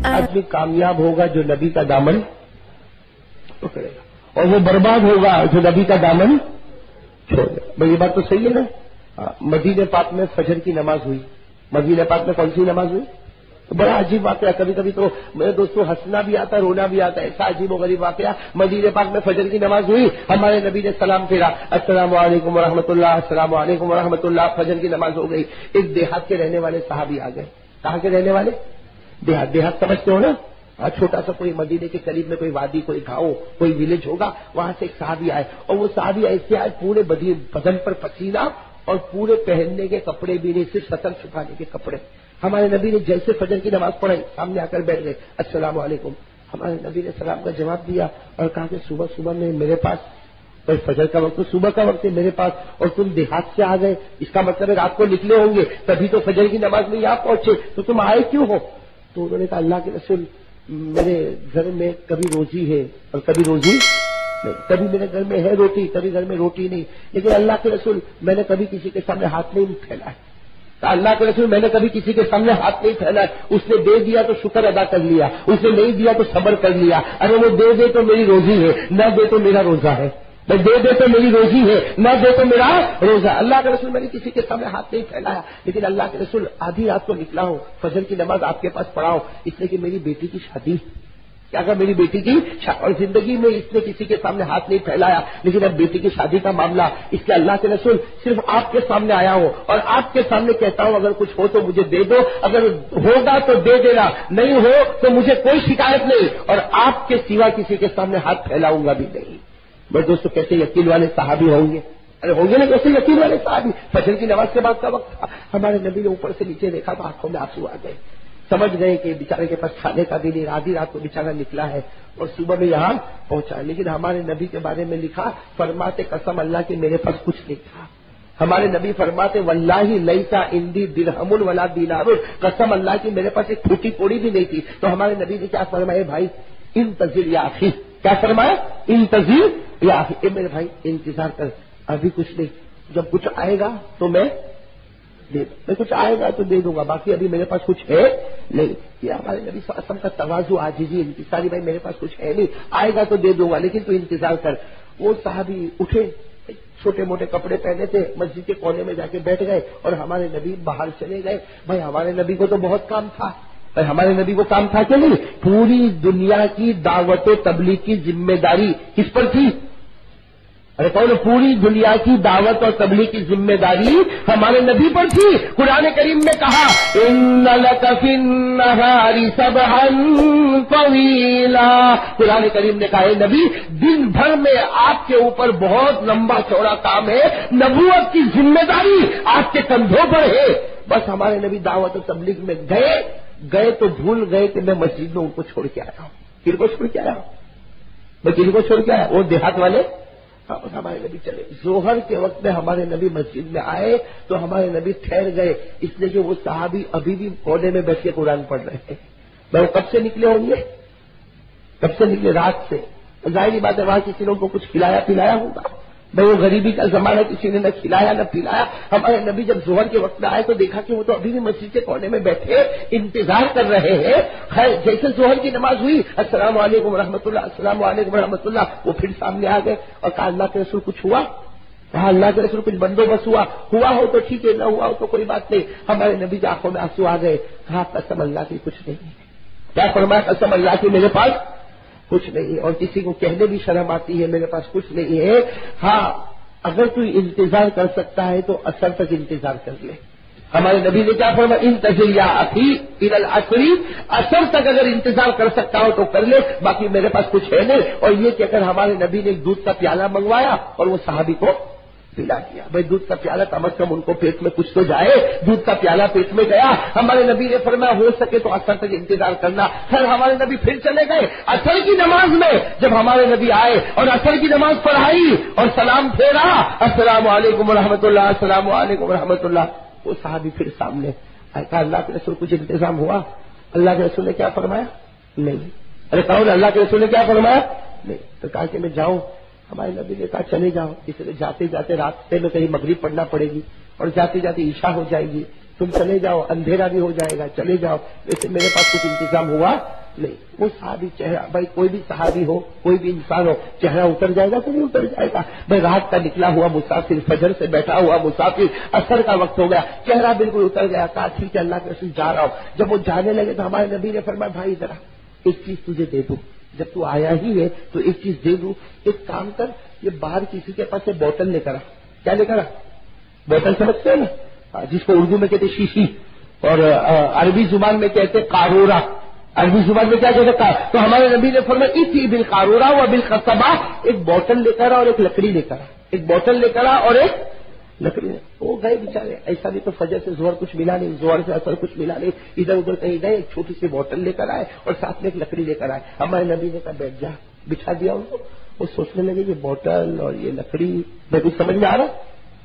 آدمی کامیاب ہوگا جو نبی کا دامن پکڑے گا، اور وہ برباد ہوگا جو نبی کا دامن چھوڑ دے گا۔ بھائی یہ بات تو صحیح ہے نا؟ مدینہ پاک میں فجر کی نماز ہوئی۔ مدینہ پاک میں کون سی نماز ہوئی؟ بڑا عجیب واقعہ، کبھی کبھی تو میرے دوستوں ہنسنا بھی آتا ہے، رونا بھی آتا ہے، ایسا عجیب و غریب واقعہ۔ مدینہ پاک میں فجر کی نماز ہوئی، ہمارے نبی نے سلام پھیرا، السلام علیکم ورحمۃ اللہ، السلام علیکم ورحمۃ اللہ، فجر کی نماز ہو گئی۔ ایک دیہات کے رہنے والے صحابی آ گئے۔ کہاں کے رہنے والے؟ دیہات سمجھتے ہو نا؟ چھوٹا سا کوئی مدینے کے قریب میں کوئی وادی، کوئی گاؤں، کوئی ولیج ہوگا، وہاں سے ایک صحابی آئے، اور وہ صحابی ایسے آئے پورے بدن پر پسینہ اور پورے پہننے کے کپڑے بھی نہیں، صرف سطر چھپانے کے کپڑے۔ ہمارے نبی نے جیسے فجر کی نماز پڑھائی، سامنے آ کر بیٹھ گئے، السلام علیکم۔ ہمارے نبی نے سلام کا جواب دیا اور کہا کہ صبح صبح میں میرے پاس، کوئی فجر کا وقت، صبح کا وقت ہے میرے پاس، اور تم دیہات سے آ گئے، اس کا مطلب ہے رات کو نکلے ہوں گے، تبھی تو فجر کی نماز میں یہاں پہنچے، تو تم آئے کیوں ہو؟ تو انہوں نے کہا اللہ کے رسول میرے گھر میں کبھی روزی ہے اور کبھی روزی نہیں، کبھی میرے گھر میں ہے روٹی، کبھی گھر میں روٹی نہیں، لیکن اللہ کے رسول میں نے کبھی کسی کے سامنے ہاتھ نہیں پھیلایا۔ اللہ کے رسول میں نے کبھی کسی کے سامنے ہاتھ نہیں پھیلایا، اس نے دے دیا تو شکر ادا کر لیا، اس نے نہیں دیا تو صبر کر لیا۔ ارے وہ دے دے تو میری روزی ہے، نہ دے تو میرا روزہ ہے، میں دے دے تو میری روزی ہے، نہ دے تو میرا روزہ۔ اللہ کے رسول میں نے کسی کے سامنے ہاتھ نہیں پھیلایا، لیکن اللہ کے رسول آدھی رات کو نکلا ہوں، فجر کی نماز آپ کے پاس پڑھا ہوں، اس لیے کہ میری بیٹی کی شادی، کیا کہا میری بیٹی کی، اور زندگی میں اس نے کسی کے سامنے ہاتھ نہیں پھیلایا، لیکن اب بیٹی کی شادی کا معاملہ، اس کے اللہ کے رسول صرف آپ کے سامنے آیا ہوں اور آپ کے سامنے کہتا ہوں اگر کچھ ہو تو مجھے دے دو، اگر ہوگا تو دے دینا، نہیں ہو تو مجھے کوئی شکایت نہیں، اور آپ کے سوا کسی کے سامنے ہاتھ پھیلاؤں گا بھی نہیں۔ میرے دوستوں کیسے یقین والے صحابی ہوں گے؟ ارے ہوں گے نا کیسے یقین والے صحابی؟ فجر کی نماز کے بعد کا وقت تھا، ہمارے نبی نے اوپر سے نیچے دیکھا تو آنکھوں میں آنسو آ گئے، سمجھ گئے کہ بیچارے کے پاس کھانے کا بھی نہیں، آدھی رات کو بیچارہ نکلا ہے اور صبح میں یہاں پہنچا ہے۔ لیکن ہمارے نبی کے بارے میں لکھا، فرماتے قسم اللہ کی میرے پاس کچھ نہیں تھا۔ ہمارے نبی فرماتے واللہ لیسا عندی درہم ولا دینار، قسم اللہ کی میرے پاس ایک پھوٹی کوڑی بھی نہیں تھی۔ تو ہمارے نبی نے کیا فرمایا؟ بھائی انتظر یا اخی، کیا فرمایا؟ انتظر یا اخی، اے میرے بھائی انتظار کر، ابھی کچھ نہیں، جب کچھ آئے گا تو میں دے دوں، میں کچھ آئے گا تو دے دوں گا، باقی ابھی میرے پاس کچھ ہے نہیں۔ یہ ہمارے نبی صلی اللہ علیہ وسلم کا تواضع، عاجزی، انکساری، بھائی میرے پاس کچھ ہے نہیں، آئے گا تو دے دوں گا لیکن تو انتظار کر۔ وہ صحابی اٹھے، چھوٹے موٹے کپڑے پہنے تھے، مسجد کے کونے میں جا کے بیٹھ گئے اور ہمارے نبی باہر چلے گئے۔ بھائی ہمارے نبی کو تو بہت کام تھا، ہمارے نبی کو کام تھا کہ نہیں؟ پوری دنیا کی دعوت و تبلیغ کی ذمہ داری کس پر تھی؟ ارے کون؟ پوری دنیا کی دعوت اور تبلیغ کی ذمہ داری ہمارے نبی پر تھی۔ قرآن کریم میں کہا ان لک فی النہار سبحا طویلا، قرآن کریم نے کہا اے نبی دن بھر میں آپ کے اوپر بہت لمبا چوڑا کام ہے، نبوت کی ذمہ داری آپ کے کندھوں پر ہے۔ بس ہمارے نبی دعوت و تبلیغ میں گئے تو بھول گئے کہ میں مسجد میں ان کو چھوڑ کے آیا ہوں۔ کن کو چھوڑ کے آیا ہوں؟ میں کن کو چھوڑ کے آیا؟ وہ دیہات والے۔ ہمارے نبی چلے، ظہر کے وقت میں ہمارے نبی مسجد میں آئے تو ہمارے نبی ٹھہر گئے، اس لیے کہ وہ صحابی ابھی بھی کونے میں بیٹھ کے قرآن پڑھ رہے ہیں۔ وہ کب سے نکلے ہوں گے؟ کب سے نکلے؟ رات سے۔ ظاہری بات ہے وہاں کسی نے ان کو کچھ کھلایا پلایا ہوگا، بھائی وہ غریبی کا زمانہ، کسی نے نہ کھلایا نہ پلایا۔ ہمارے نبی جب ظہر کے وقت میں آئے تو دیکھا کہ وہ تو ابھی بھی مسجد کے کونے میں بیٹھے انتظار کر رہے ہیں۔ خیر جیسے ظہر کی نماز ہوئی، السلام علیکم ورحمۃ اللہ، السلام علیکم ورحمۃ اللہ، وہ پھر سامنے آ گئے اور کہا اللہ کے رسول کچھ ہوا؟ کہا اللہ کے رسول کچھ بندوبست ہوا ہو تو ٹھیک ہے، نہ ہوا ہو تو کوئی بات نہیں۔ ہمارے نبی کی آنکھوں میں آنسو آ گئے، کہا قسم اللہ کی کچھ نہیں۔ کیا فرمایا؟ قسم اللہ کی میرے پاس کچھ نہیں ہے، اور کسی کو کہنے بھی شرم آتی ہے میرے پاس کچھ نہیں ہے۔ ہاں اگر تو انتظار کر سکتا ہے تو اثر تک انتظار کر لے۔ ہمارے نبی نے کیا فرمایا؟ انتظر یا اخی الی العصر، اثر تک اگر انتظار کر سکتا ہو تو کر لے، باقی میرے پاس کچھ ہے نہیں۔ اور یہ کہ اگر ہمارے نبی نے دودھ کا پیالہ منگوایا اور وہ صحابی کو پلا دیا، بھائی دودھ کا پیالہ کم از کم ان کو پیٹ میں کچھ تو جائے، دودھ کا پیالہ پیٹ میں گیا۔ ہمارے نبی نے فرمایا ہو سکے تو اثر تک انتظار کرنا۔ پھر ہمارے نبی پھر چلے گئے اثر کی نماز میں، جب ہمارے نبی آئے اور اثر کی نماز پڑھائی اور سلام پھیرا، السلام علیکم ورحمۃ اللہ، السلام علیکم ورحمۃ اللہ، وہ صحابی پھر سامنے آئے، کہا اللہ کے رسول کچھ انتظام ہوا؟ اللہ کے رسول نے کیا فرمایا؟ نہیں۔ ارے کہو نا اللہ کے رسول نے کیا فرمایا؟ نہیں۔ تو کہا کہ میں جاؤں؟ ہمارے نبی نے کہا چلے جاؤ، اس لیے جاتے جاتے راستے میں کہیں مغرب پڑھنا پڑے گی، اور جاتے جاتے عشاء ہو جائے گی، تم چلے جاؤ، اندھیرا بھی ہو جائے گا، چلے جاؤ، ویسے میرے پاس کچھ انتظام ہوا نہیں۔ وہ صحابی چہرہ، بھائی کوئی بھی صحابی ہو، کوئی بھی انسان ہو، چہرہ اتر جائے گا کہ نہیں اتر جائے گا؟ بھائی رات کا نکلا ہوا مسافر، فجر سے بیٹھا ہوا مسافر، عصر کا وقت ہو گیا، چہرہ بالکل اتر گیا، کہا ٹھیک ہے اللہ کے رسول جا رہا ہوں۔ جب وہ جانے لگے تو ہمارے نبی نے فرمایا بھائی ذرا ایک چیز تجھے دے دوں، جب تو آیا ہی ہے تو ایک چیز دے دوں، ایک کام کر، یہ باہر کسی کے پاس سے بوتل لے کر آ۔ کیا لے کر آ؟ بوتل سمجھتے ہیں نا، جس کو اردو میں کہتے شیشی اور عربی زبان میں کہتے قارورہ، عربی زبان میں کیا کہتے ہیں؟ تو ہمارے نبی نے فرمایا اسی بالقارورہ و بالقصبہ، ایک بوتل لے کر آ اور ایک لکڑی لے کر آ، ایک بوتل لے کر آ اور ایک لکڑی لے۔ وہ گئے بیچارے، ایسا بھی تو فجر سے ظہر کچھ ملا نہیں، ظہر سے عصر کچھ ملا نہیں، ادھر ادھر کہیں گئے، ایک چھوٹی سی بوتل لے کر آئے اور ساتھ میں ایک لکڑی لے کر آئے۔ ہمارے نبی نے کہا بیٹھ جا، بچھا دیا ان کو۔ وہ سوچنے لگے یہ بوتل اور یہ لکڑی، میں کچھ سمجھ میں آ رہا؟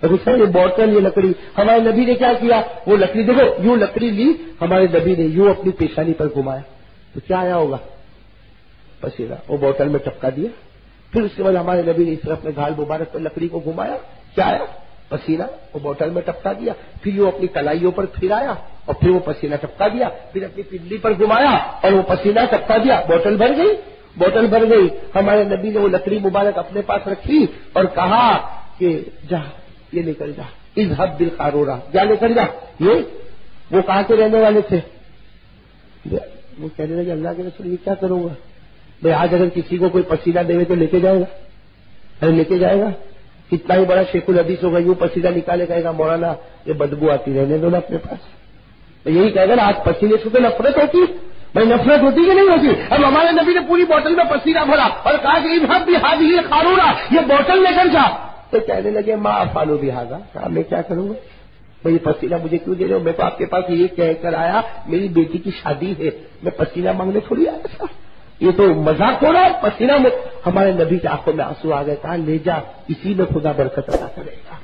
یہ بوتل یہ لکڑی، ہمارے نبی نے کیا کیا؟ وہ لکڑی دیکھو، یوں لکڑی لی، ہمارے نبی نے یوں اپنی پیشانی پر گھمایا تو کیا آیا ہوگا؟ پسینہ۔ وہ بوتل میں ٹپکا دیا، پھر اس کے بعد ہمارے نبی نے اس طرح اپنے گھال مبارک پر لکڑی کو گھمایا، کیا آیا؟ پسینہ۔ وہ بوتل میں ٹپکا دیا، پھر یوں اپنی کلائیوں پر پھرایا اور پھر وہ پسینہ ٹپکا دیا، پھر اپنی پنڈلی پر گھمایا اور وہ پسینہ ٹپکا دیا، بوتل بھر گئی، بوتل بھر گئی۔ ہمارے نبی نے وہ لکڑی مبارک اپنے پاس رکھی اور کہا کہ جا یہ لے کر جا، اذهب بالقارورہ، جا لے کر جا۔ یہ وہ کہاں کے رہنے والے تھے؟ وہ کہنے لگے اللہ کے رسول یہ کیا کروں گا؟ بھائی آج اگر کسی کو کوئی پسینہ دے تو لے کے جائے گا؟ ارے لے کے جائے گا؟ کتنا ہی بڑا شیخ الحدیث ہوگا، یوں پسینہ نکالے کہے گا مولانا یہ بدبو آتی، رہنے دو نا اپنے پاس۔ تو یہی کہے گا نا آج پسینے سے تو نفرت ہوتی، بھائی نفرت ہوتی کہ نہیں ہوتی؟ اب ہمارے نبی نے پوری بوتل میں پسینہ بھرا اور کہا کہ اذهب بهذه القارورہ، یہ بوتل لے کر جا۔ تو کہنے لگے ما افعل بهذا، کہا میں کیا کروں گا؟ بھائی پسینہ مجھے کیوں دے رہے ہو؟ میں تو آپ کے پاس یہ کہہ کر آیا میری بیٹی کی شادی ہے، میں پسینہ مانگنے تھوڑی آیا تھا، یہ تو مذاق ہو رہا ہے پسینہ میں۔ ہمارے نبی کی آنکھوں میں آنسو آ گئے، کہا لے جا، اسی میں خدا برکت عطا کرے گا۔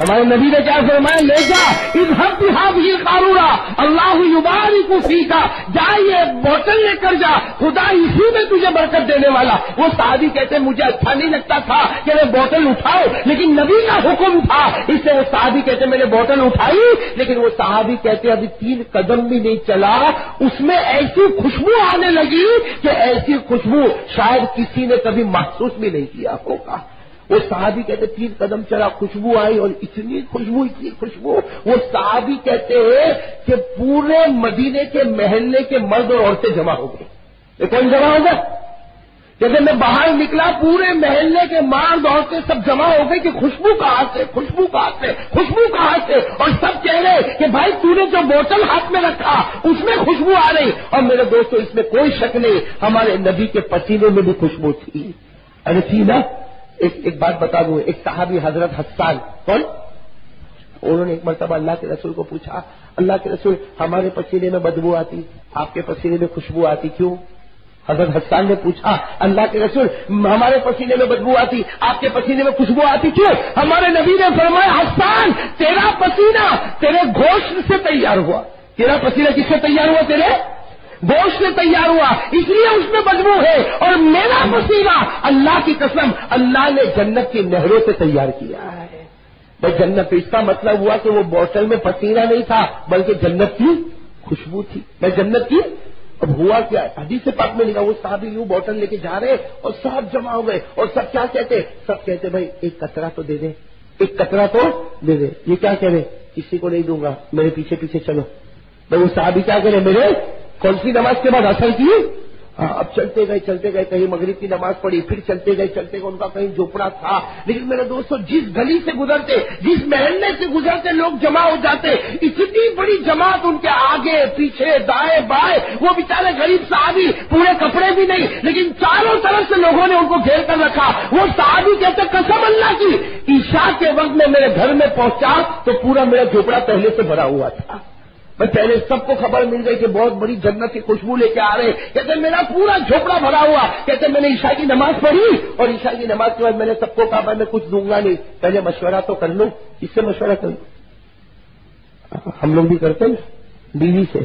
ہمارے نبی نے کیا فرمایا؟ لے جا، اذهب بهذه القارورہ اللہ یبارک فیک، جا یہ بوتل لے کر جا، خدا اسی میں تجھے برکت دینے والا۔ وہ صحابی کہتے مجھے اچھا نہیں لگتا تھا کہ میں بوتل اٹھاؤ، لیکن نبی کا حکم تھا، اس سے وہ صحابی کہتے میں نے بوتل اٹھائی، لیکن وہ صحابی کہتے ابھی 3 قدم بھی نہیں چلا، اس میں ایسی خوشبو آنے لگی کہ ایسی خوشبو شاید کسی نے کبھی محسوس بھی نہیں کیا ہوگا۔ وہ صحابی کہتے 3 قدم چلا، خوشبو آئی اور اتنی خوشبو، وہ صحابی کہتے ہیں کہ پورے مدینے کے محلے کے مرد اور عورتیں جمع ہو گئے۔ کون جمع ہو گئے؟ کہتے میں باہر نکلا، پورے محلے کے مرد عورتیں سب جمع ہو گئے کہ خوشبو کہاں سے، خوشبو کہاں سے، خوشبو کہاں سے، اور سب کہہ رہے کہ بھائی تو نے جو بوتل ہاتھ میں رکھا اس میں خوشبو آ رہی۔ اور میرے دوستو اس میں کوئی شک نہیں، ہمارے نبی کے پسینے میں بھی خوشبو تھی۔ ارے تھی نا؟ ایک بات بتا دوں، ایک صحابی حضرت حسان، کون؟ انہوں نے ایک مرتبہ اللہ کے رسول کو پوچھا، اللہ کے رسول ہمارے پسینے میں بدبو آتی، آپ کے پسینے میں خوشبو آتی، کیوں؟ حضرت حسان نے پوچھا اللہ کے رسول ہمارے پسینے میں بدبو آتی، آپ کے پسینے میں خوشبو آتی، کیوں؟ ہمارے نبی نے فرمایا حسان تیرا پسینہ تیرے گوشت سے تیار ہوا، تیرا پسینہ کس سے تیار ہوا؟ تیرے گوشت سے تیار ہوا، اس لیے اس میں بدبو ہے، اور میرا پسینہ اللہ کی قسم اللہ نے جنت کی نہروں سے تیار کیا ہے۔ بھائی جنت، اس کا مطلب ہوا کہ وہ بوتل میں پسینہ نہیں تھا بلکہ جنت کی خوشبو تھی۔ میں جنت کی، اب ہوا کیا؟ حدیث پاک میں لکھا وہ صحابی یوں بوتل لے کے جا رہے اور سب جمع ہو گئے اور سب کیا کہتے؟ سب کہتے بھائی ایک قطرہ تو دے دے، ایک قطرہ تو دے دے۔ یہ کیا کہہ رہے؟ کسی کو نہیں دوں گا، میرے پیچھے پیچھے چلو۔ بھائی وہ صحابی کیا کرے؟ میرے کون سی نماز کے بعد اثر کی؟ اب چلتے گئے کہیں مغرب کی نماز پڑھی، پھر چلتے گئے ان کا کہیں جھوپڑا تھا، لیکن میرے دوستوں جس گلی سے گزرتے، جس محلے سے گزرتے لوگ جمع ہو جاتے، اتنی بڑی جماعت ان کے آگے پیچھے دائیں بائیں، وہ بیچارے غریب صحابی، پورے کپڑے بھی نہیں لیکن چاروں طرف سے لوگوں نے ان کو گھیر کر رکھا۔ وہ صحابی کہتے قسم اللہ کی عشاء کے وقت میں میرے گھر میں پہنچا تو پورا میرا جھوپڑا پہلے سے بھرا ہوا تھا۔ پہلے سب کو خبر مل گئی کہ بہت بڑی جنت کی خوشبو لے کے آ رہے، کہتے میرا پورا جھوپڑا بھرا ہوا۔ کہتے میں نے عشاء کی نماز پڑھی اور عشاء کی نماز کے بعد میں نے سب کو کہا میں کچھ دوں گا نہیں، پہلے مشورہ تو کر لوں۔ اس سے مشورہ کر لوں، ہم لوگ بھی کرتے ہیں بیوی سے،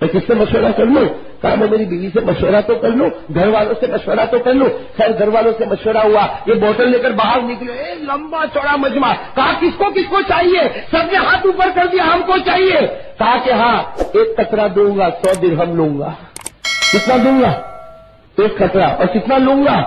میں کس سے مشورہ کر لوں؟ کہا میں میری بیوی سے مشورہ تو کر لوں، گھر والوں سے مشورہ تو کر لوں۔ خیر گھر والوں سے مشورہ ہوا، یہ بوتل لے کر باہر نکلے، لمبا چوڑا مجمع۔ کہا کس کو چاہیے؟ سب نے ہاتھ اوپر کر دیا، ہم کو چاہیے۔ کہا کہ ہاں 1 قطرہ دوں گا، 100 درہم لوں گا۔ کتنا دوں گا؟ 1 قطرہ۔ اور کتنا لوں گا؟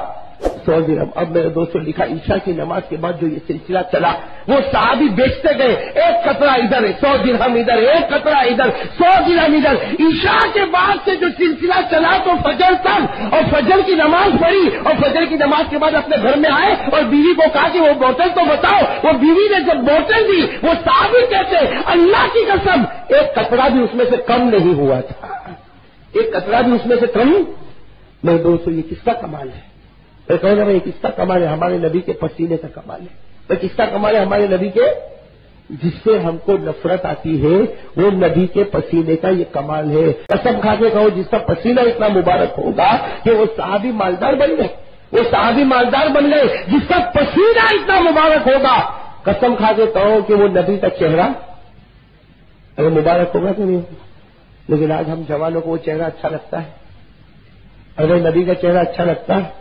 100 درہم۔ اب میرے دوستوں لکھا عشاء کی نماز کے بعد جو یہ سلسلہ چلا، وہ صحابی بیچتے گئے، 1 قطرہ ادھر، 100 درہم ادھر، 1 قطرہ ادھر، 100 درہم ادھر۔ عشاء کے بعد سے جو سلسلہ چلا تو فجر تک، اور فجر کی نماز پڑھی، اور فجر کی نماز کے بعد اپنے گھر میں آئے اور بیوی کو کہا کہ وہ بوتل تو بتاؤ۔ وہ بیوی نے جب بوتل دی، وہ صحابی کہتے اللہ کی قسم 1 قطرہ بھی اس میں سے کم نہیں ہوا تھا، 1 قطرہ بھی اس میں سے کم۔ میرے دوستوں یہ کس کا کمال ہے؟ میں کہوں گا یہ کس کا کمال ہے؟ ہمارے نبی کے پسینے کا کمال ہے۔ میں کس کا کمال ہے؟ ہمارے نبی کے، جس سے ہم کو نفرت آتی ہے وہ نبی کے پسینے کا یہ کمال ہے۔ قسم کھا کے کہو جس کا پسینہ اتنا مبارک ہوگا کہ وہ صحابی مالدار بن گئے، وہ صحابی مالدار بن گئے جس کا پسینہ اتنا مبارک ہوگا، قسم کھا کے کہو کہ وہ نبی کا چہرہ اگر مبارک ہوگا تو نہیں ہوگا۔ لیکن آج ہم جوانوں کو وہ چہرہ اچھا لگتا ہے، اگر نبی کا چہرہ اچھا لگتا ہے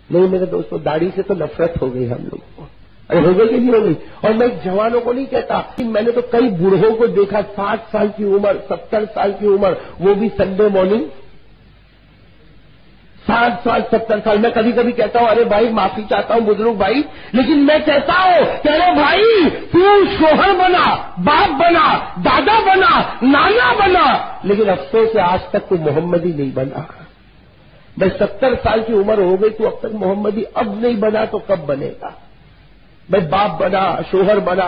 نہیں میرے دوستوں، داڑھی سے تو نفرت ہو گئی ہم لوگوں کو، ارے ہو گئی کہ نہیں ہو گئی؟ اور میں جوانوں کو نہیں کہتا، میں نے تو کئی بوڑھوں کو دیکھا 60 سال کی عمر، 70 سال کی عمر، وہ بھی سنڈے مارننگ 60 سال 70 سال۔ میں کبھی کبھی کہتا ہوں ارے بھائی معافی چاہتا ہوں بزرگ بھائی، لیکن میں کہتا ہوں کہ ارے بھائی تو شوہر بنا، باپ بنا، دادا بنا، نانا بنا، لیکن افسوس ہے آج تک کوئی محمدی نہیں بنا۔ میں 70 سال کی عمر ہو گئی تو اب تک محمدی اب نہیں بنا تو کب بنے گا؟ میں باپ بنا، شوہر بنا،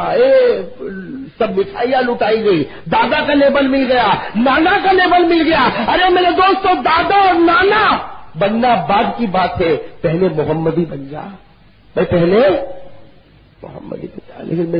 سب مٹھائیاں لٹائی گئی، دادا کا لیبل مل گیا، نانا کا لیبل مل گیا۔ ارے میرے دوستوں دادا اور نانا بننا بعد کی بات ہے، پہلے محمدی بن جا، میں پہلے محمدی بن جا۔ لیکن